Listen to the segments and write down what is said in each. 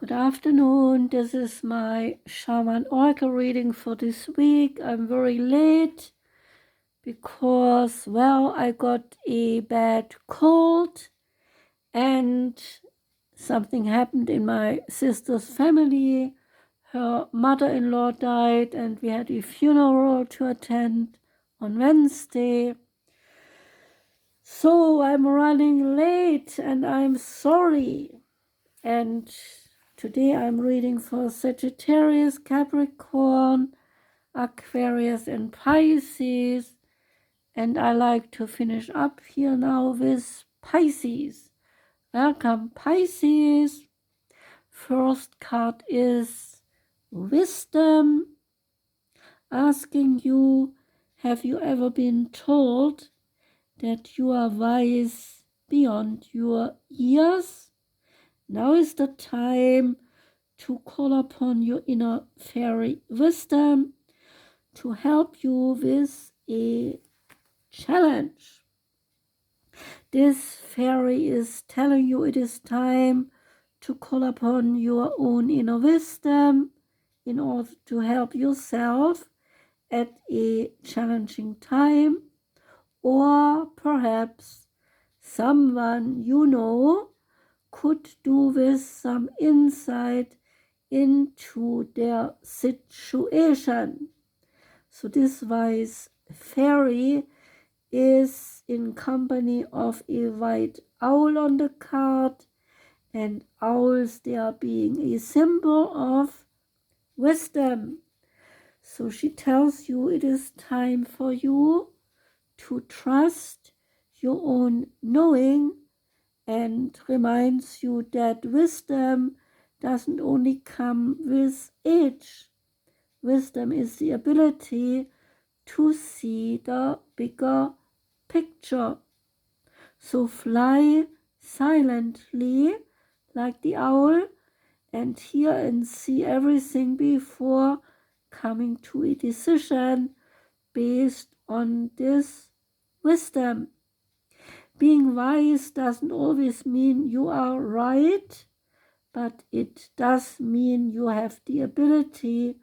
Good afternoon. This is my shaman oracle reading for this week. I'm very late because, well, I got a bad cold and something happened in my sister's family. Her mother-in-law died and we had a funeral to attend on Wednesday. So I'm running late and I'm sorry. And today I'm reading for Sagittarius, Capricorn, Aquarius and Pisces. And I like to finish up here now with Pisces. Welcome, Pisces. First card is Wisdom, asking you, have you ever been told that you are wise beyond your years? Now is the time to call upon your inner fairy wisdom to help you with a challenge. This fairy is telling you it is time to call upon your own inner wisdom in order to help yourself at a challenging time, or perhaps someone you know could do with some insight into their situation. So this wise fairy is in company of a white owl on the card, and owls, they are being a symbol of wisdom. So she tells you it is time for you to trust your own knowing, and reminds you that wisdom doesn't only come with age. Wisdom is the ability to see the bigger picture. So fly silently like the owl and hear and see everything before coming to a decision based on this wisdom. Being wise doesn't always mean you are right, but it does mean you have the ability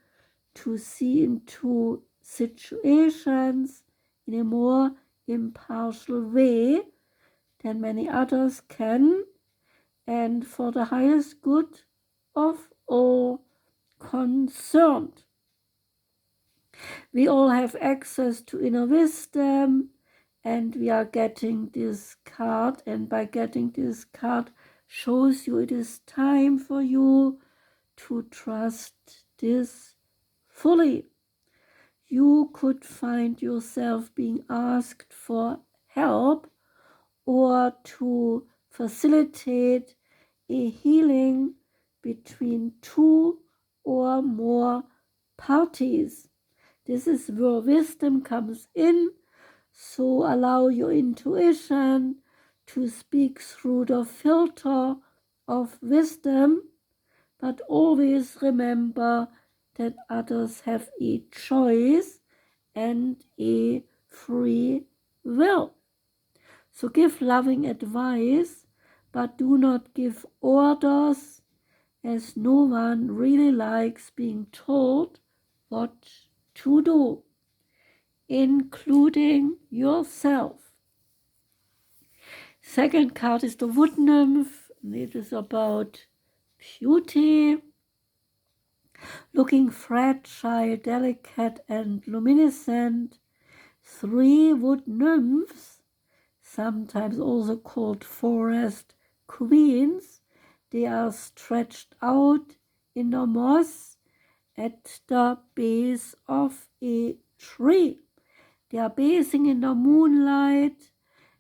to see into situations in a more impartial way than many others can, and for the highest good of all concerned. We all have access to inner wisdom, and we are getting this card, and by getting this card shows you it is time for you to trust this fully. You could find yourself being asked for help or to facilitate a healing between two or more parties. This is where wisdom comes in, so allow your intuition to speak through the filter of wisdom, but always remember that others have a choice and a free will. So give loving advice, but do not give orders, as no one really likes being told what to do, including yourself. Second card is the Wood Nymph. It is about beauty, looking fragile, delicate, and luminescent. 3 wood nymphs, sometimes also called forest queens, they are stretched out in the moss at the base of a tree. They are bathing in the moonlight,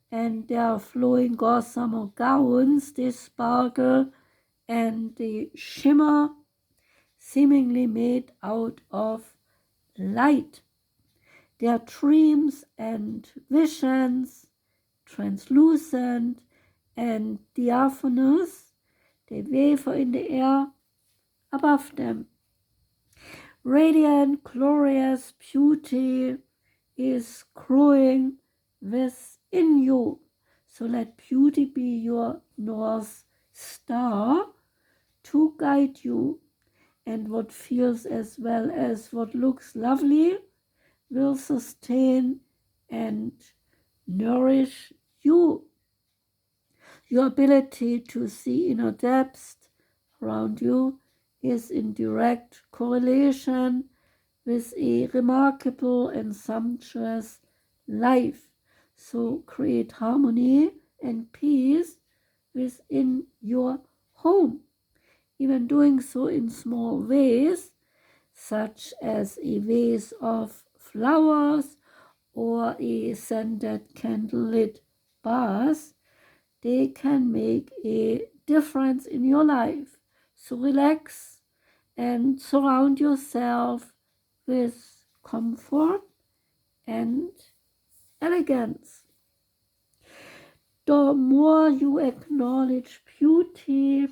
and their flowing gossamer gowns, they sparkle and they shimmer, seemingly made out of light. Their dreams and visions, translucent and diaphanous, they waver in the air above them. Radiant, glorious beauty is growing within you. So let beauty be your North Star to guide you, and what feels as well as what looks lovely will sustain and nourish you. Your ability to see inner depths around you is in direct correlation with a remarkable and sumptuous life. So create harmony and peace within your home. Even doing so in small ways, such as a vase of flowers or a scented candlelit bath, they can make a difference in your life. So relax and surround yourself with comfort and elegance. The more you acknowledge beauty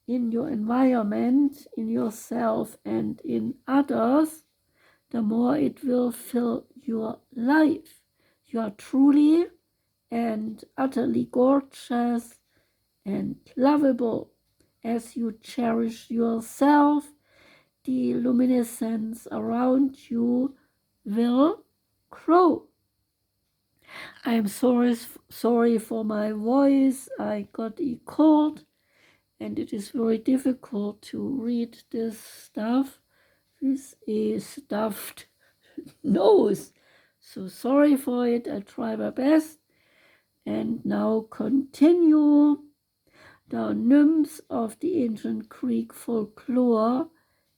in your environment, in yourself, and in others, the more it will fill your life. You are truly and utterly gorgeous and lovable. As you cherish yourself, the luminescence around you will grow. I am sorry for my voice. I got a cold, and it is very difficult to read this stuff with a stuffed nose. So sorry for it. I try my best. And now continue. The nymphs of the ancient Greek folklore,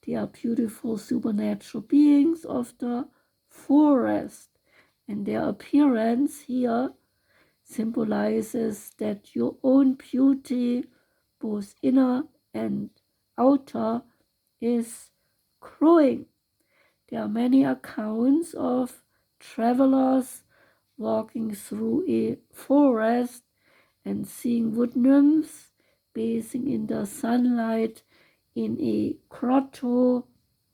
they are beautiful supernatural beings of the forest, and their appearance here symbolizes that your own beauty, both inner and outer, is growing. There are many accounts of travelers walking through a forest and seeing wood nymphs bathing in the sunlight in a grotto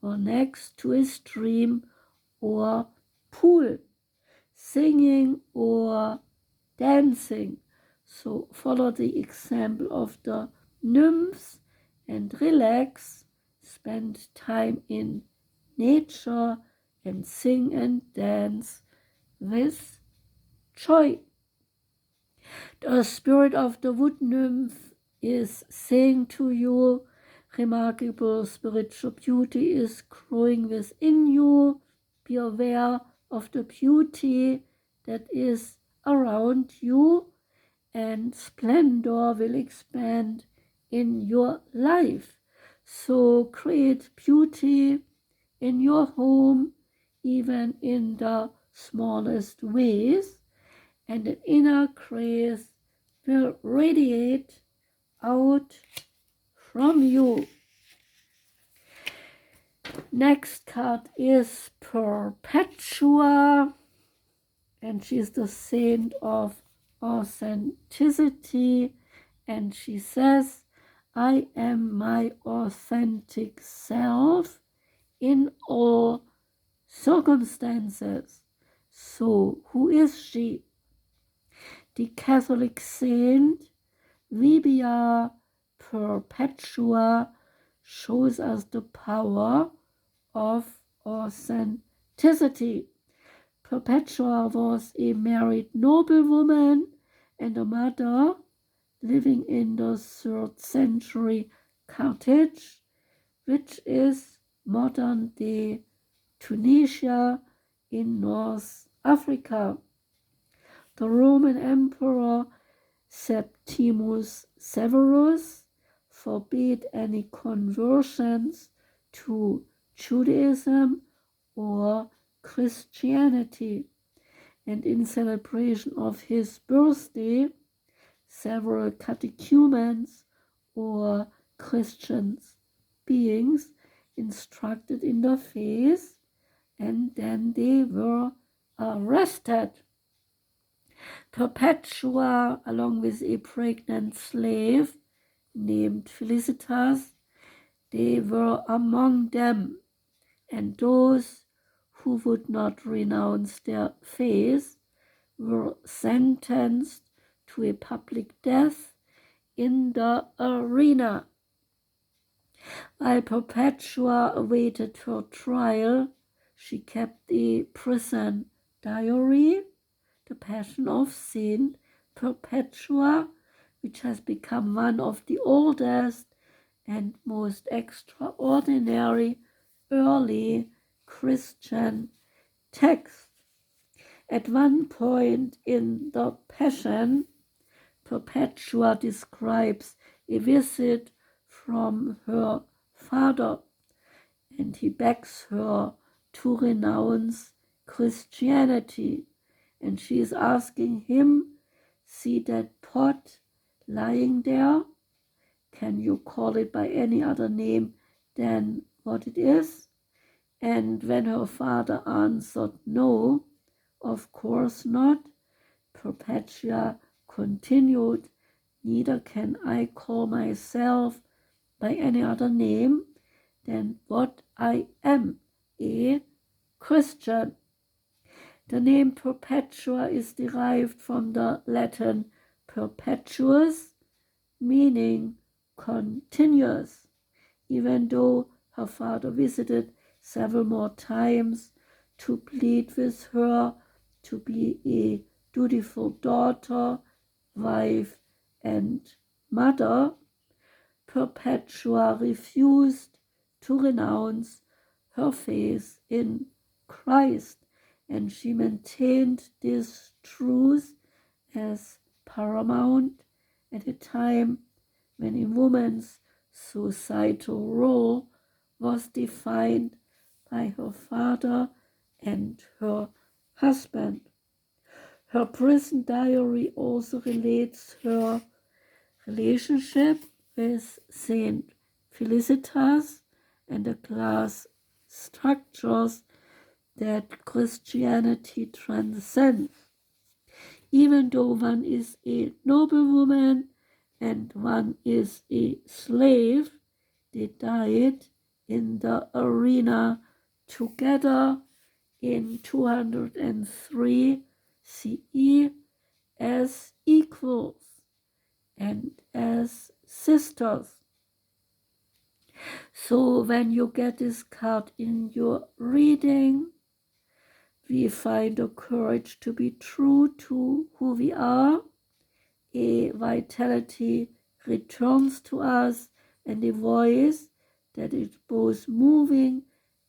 or next to a stream or pool, singing or dancing. So follow the example of the nymphs and relax, spend time in nature and sing and dance with joy. The spirit of the wood nymph is saying to you, remarkable spiritual beauty is growing within you. Be aware of the beauty that is around you, and splendor will expand in your life. So create beauty in your home, even in the smallest ways, and an inner grace will radiate out from you. Next card is Perpetua, and she's the saint of authenticity, and she says, I am my authentic self in all circumstances. So who is she? The Catholic saint Vibia Perpetua shows us the power of authenticity. Perpetua was a married noblewoman and a mother living in the 3rd century Carthage, which is modern-day Tunisia in North Africa. The Roman Emperor Septimus Severus forbade any conversions to Judaism or Christianity, and in celebration of his birthday, several catechumens or Christian beings instructed in the faith, and then they were arrested. Perpetua, along with a pregnant slave named Felicitas, they were among them, and those who would not renounce their faith were sentenced to a public death in the arena. While Perpetua awaited her trial, she kept a prison diary, The Passion of Saint Perpetua, which has become one of the oldest and most extraordinary early Christian texts. At one point in the Passion, Perpetua describes a visit from her father, and he begs her to renounce Christianity. And she is asking him, see that pot lying there? Can you call it by any other name than what it is? And when her father answered no, of course not, Perpetua continued, neither can I call myself by any other name than what I am, a Christian. The name Perpetua is derived from the Latin perpetuus, meaning continuous. Even though her father visited several more times to plead with her to be a dutiful daughter, wife, and mother, Perpetua refused to renounce her faith in Christ, and she maintained this truth as paramount at a time when a woman's societal role was defined by her father and her husband. Her prison diary also relates her relationship with Saint Felicitas and the class structures that Christianity transcends. Even though one is a noblewoman and one is a slave, they died in the arena together in 203 CE as equals and as sisters. So when you get this card in your reading, we find the courage to be true to who we are. A vitality returns to us, and a voice that is both moving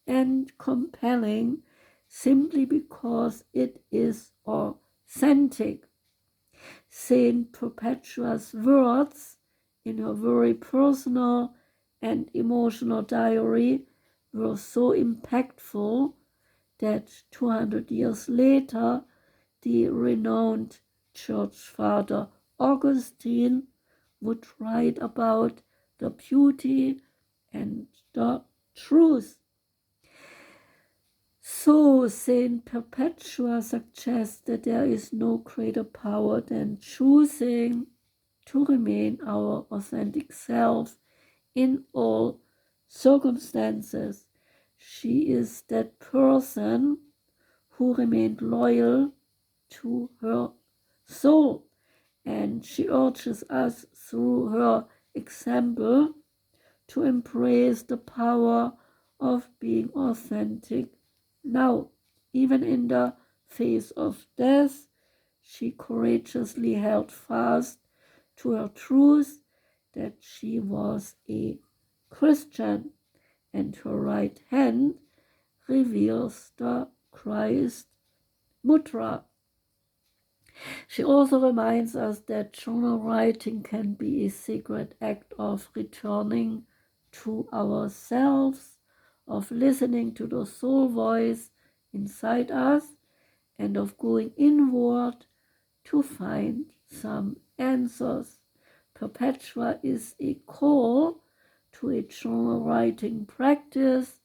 and compelling simply because it is authentic. Saint Perpetua's words in her very personal and emotional diary were so impactful that 200 years later, the renowned church father Augustine would write about the beauty and the truth. So Saint Perpetua suggests that there is no greater power than choosing to remain our authentic self in all circumstances. She is that person who remained loyal to her soul, and she urges us through her example to embrace the power of being authentic now. Even in the face of death, she courageously held fast to her truth that she was a Christian, and her right hand reveals the Christ mudra. She also reminds us that journal writing can be a sacred act of returning to ourselves, of listening to the soul voice inside us, and of going inward to find some answers. Perpetua is a call to a journal writing practice,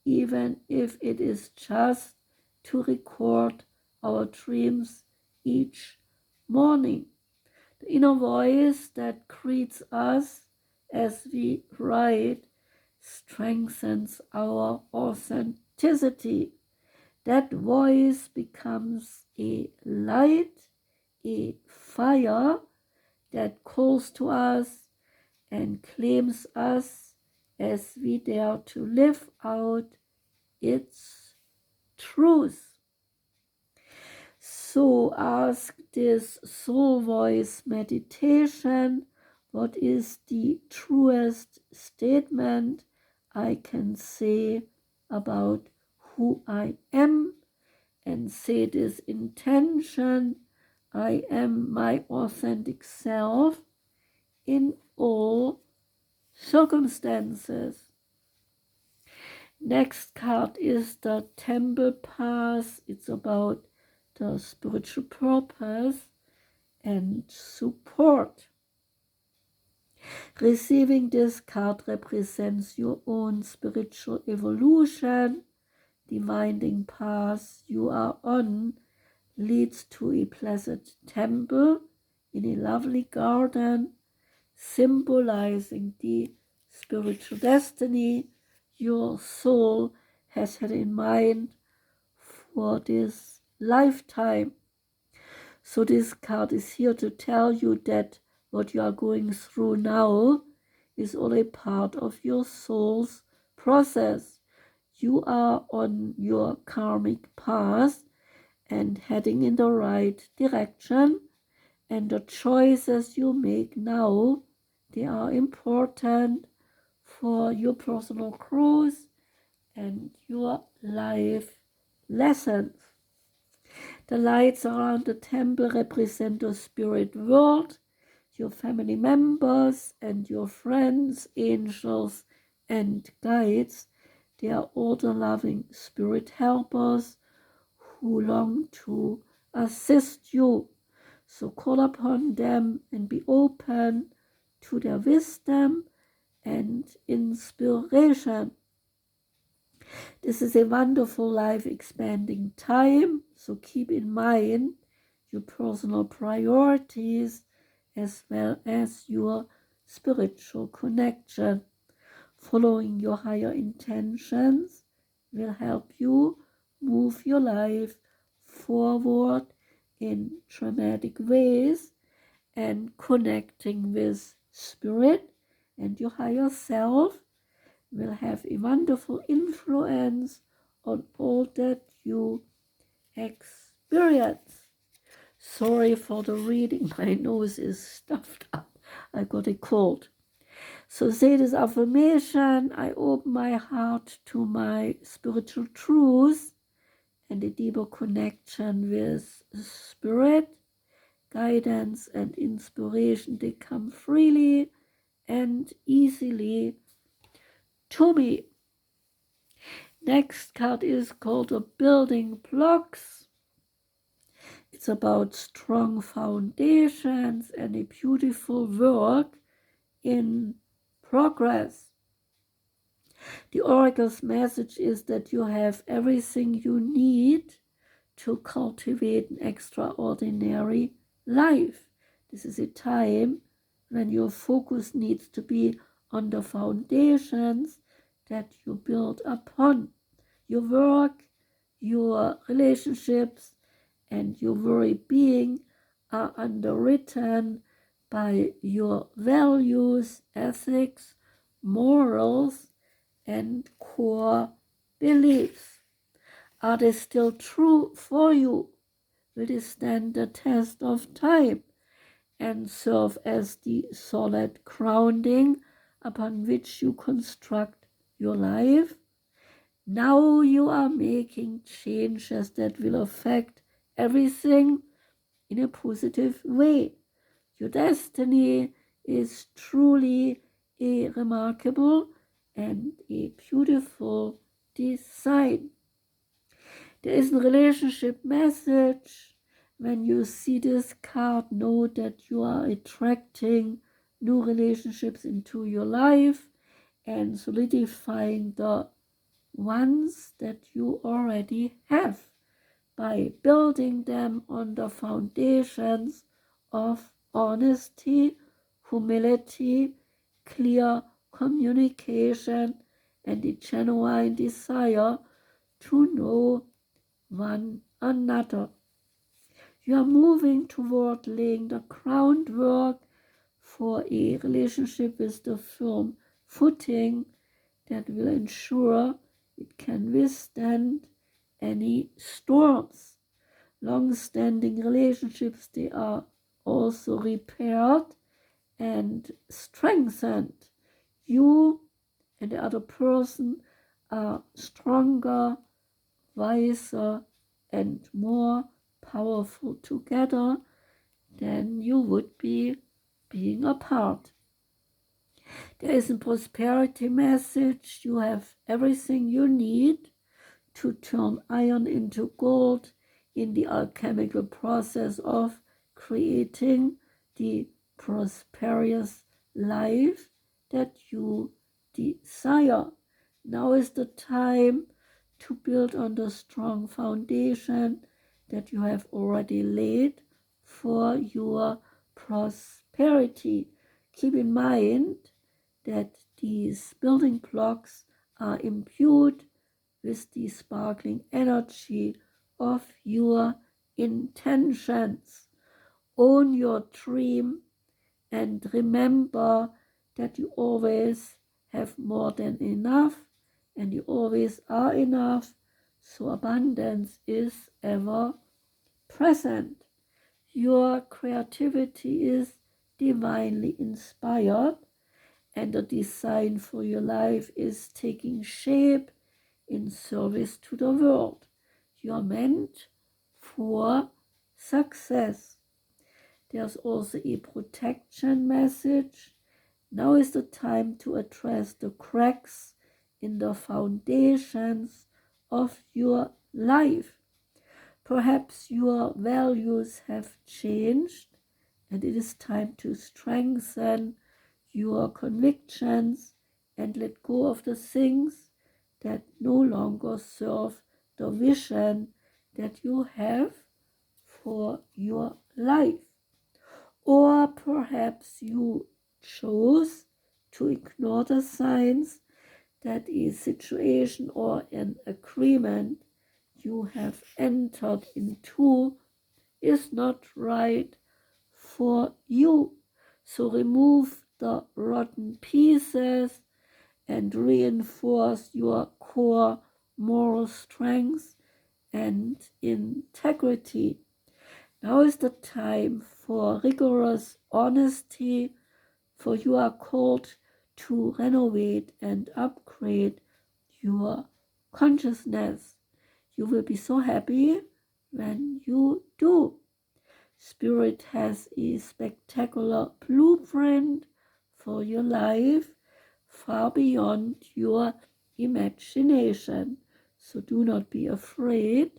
even if it is just to record our dreams each morning. The inner voice that greets us as we write strengthens our authenticity. That voice becomes a light, a fire that calls to us and claims us as we dare to live out its truth. So ask this soul voice meditation, what is the truest statement I can say about who I am, and say this intention, I am my authentic self in all circumstances. Next card is the Temple Path. It's about the spiritual purpose and support. Receiving this card represents your own spiritual evolution. The winding path you are on leads to a pleasant temple in a lovely garden, symbolizing the spiritual destiny your soul has had in mind for this lifetime. So this card is here to tell you that what you are going through now is all a part of your soul's process. You are on your karmic path and heading in the right direction, and the choices you make now, they are important for your personal growth and your life lessons. The lights around the temple represent the spirit world, your family members and your friends, angels and guides. They are all the loving spirit helpers who long to assist you. So call upon them and be open to their wisdom and inspiration. This is a wonderful life expanding time, so keep in mind your personal priorities as well as your spiritual connection. Following your higher intentions will help you move your life forward in dramatic ways, and connecting with spirit and your higher self will have a wonderful influence on all that you experience. Sorry for the reading, my nose is stuffed up. I got a cold. So say this affirmation, I open my heart to my spiritual truth and a deeper connection with spirit. Guidance and inspiration, they come freely and easily to me. Next card is called the Building Blocks. It's about strong foundations and a beautiful work in progress. The oracle's message is that you have everything you need to cultivate an extraordinary life. This is a time when your focus needs to be on the foundations that you build upon. Your work, your relationships, and your very being are underwritten by your values, ethics, morals, and core beliefs. Are they still true for you? Will they stand the test of time and serve as the solid grounding upon which you construct your life? Now you are making changes that will affect everything in a positive way. Your destiny is truly a remarkable and a beautiful design. There is a relationship message. When you see this card, know that you are attracting new relationships into your life and solidifying the ones that you already have by building them on the foundations of honesty, humility, clear communication, and a genuine desire to know one another. You are moving toward laying the groundwork for a relationship with the firm footing that will ensure it can withstand any storms. Long-standing relationships, they are also repaired and strengthened. You and the other person are stronger, wiser, and more powerful together than you would be being apart. There is a prosperity message. You have everything you need to turn iron into gold in the alchemical process of creating the prosperous life that you desire. Now is the time to build on the strong foundation that you have already laid for your prosperity. Keep in mind that these building blocks are imbued with the sparkling energy of your intentions. Own your dream and remember that you always have more than enough and you always are enough, so abundance is ever present. Your creativity is divinely inspired and the design for your life is taking shape in service to the world. You are meant for success. There's also a protection message. Now is the time to address the cracks in the foundations of your life. Perhaps your values have changed and it is time to strengthen your convictions and let go of the things that no longer serve the vision that you have for your life. Or perhaps you chose to ignore the signs that a situation or an agreement you have entered into is not right for you. So remove the rotten pieces and reinforce your core moral strength and integrity. Now is the time for rigorous honesty, for you are called to renovate and upgrade your consciousness. You will be so happy when you do. Spirit has a spectacular blueprint for your life, far beyond your imagination. So do not be afraid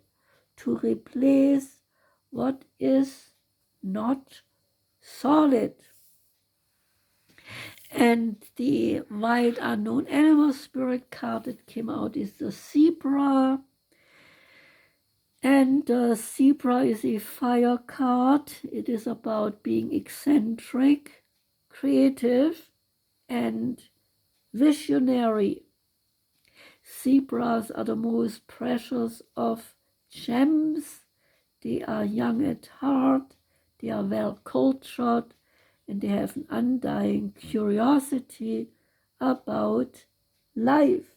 to replace what is not solid. And the wild unknown animal spirit card that came out is the zebra. And the zebra is a fire card. It is about being eccentric, creative, and visionary. Zebras are the most precious of gems. They are young at heart, they are well cultured, and they have an undying curiosity about life.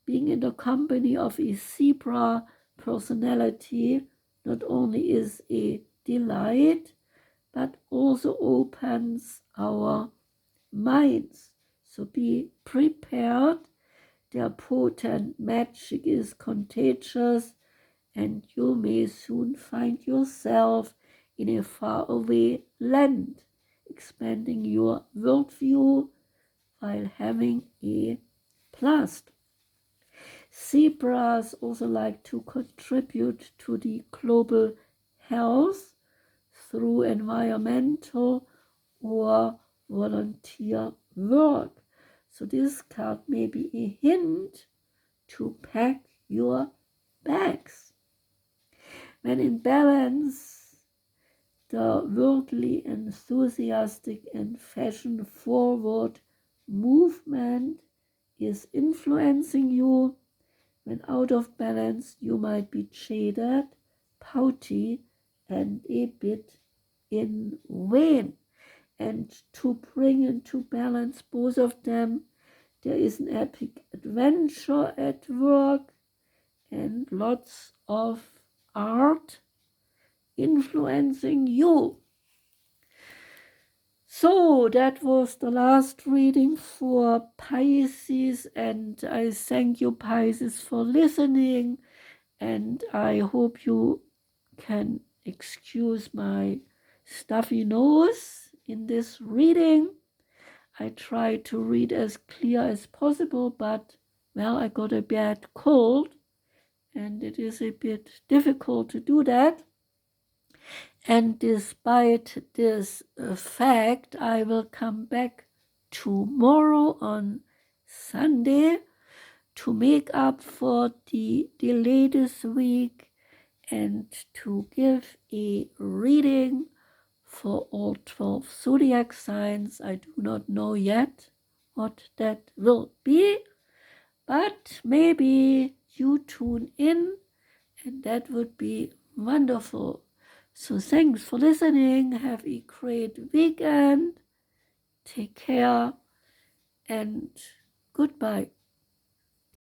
Being in the company of a zebra personality not only is a delight, but also opens our minds. So be prepared. Their potent magic is contagious, and you may soon find yourself in a faraway land, expanding your worldview while having a blast. Zebras also like to contribute to the global health through environmental or volunteer work. So this card may be a hint to pack your bags. When in balance, the worldly, enthusiastic, and fashion-forward movement is influencing you. When out of balance, you might be jaded, pouty, and a bit vain. And to bring into balance both of them, There is an epic adventure at work and lots of art influencing you. So that was the last reading for Pisces, and I thank you, Pisces, for listening, and I hope you can excuse my stuffy nose in this reading. I try to read as clear as possible, but, well, I got a bad cold, and it is a bit difficult to do that. And despite this fact, I will come back tomorrow on Sunday to make up for the delay this week and to give a reading for all 12 zodiac signs. I do not know yet what that will be, but maybe you tune in and that would be wonderful. So thanks for listening. Have a great weekend. Take care and goodbye.